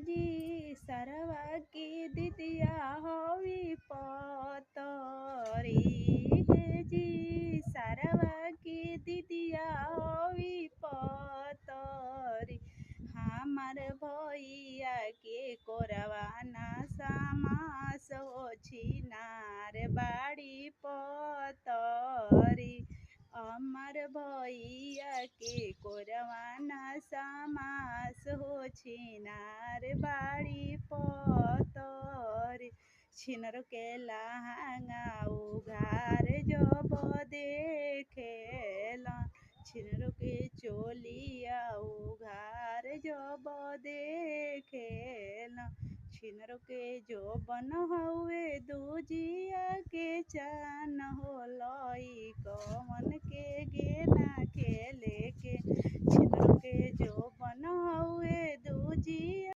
जी सरवा की दिदिया होवी पतरी हे जी सरवा की दिदिया होवी पतरी हमार भैया के कोरवाना समास हो छिनार बाड़ी पतरी अमर भैया के कोरवाना समास हो छिनार बाड़ी पतरी छिनर के लहंगा उघार जब देखेला छिनर के चोलिया उघार जब देखेला छिनर के जो बन हउए दूजिया के चान हो लई कवन के गेना खेले के छिनर के जो बन हउए दूजिया